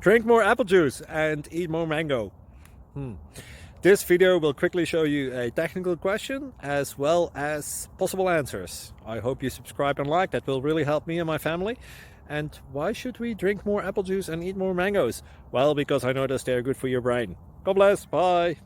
Drink more apple juice and eat more mango. This video will quickly show you a technical question as well as possible answers. I hope you subscribe and like, that will really help me and my family. And why should we drink more apple juice and eat more mangoes? Well, because I noticed they're good for your brain. God bless, bye!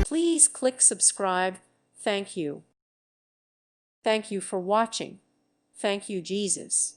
Please click subscribe. Thank you. Thank you for watching. Thank you, Jesus.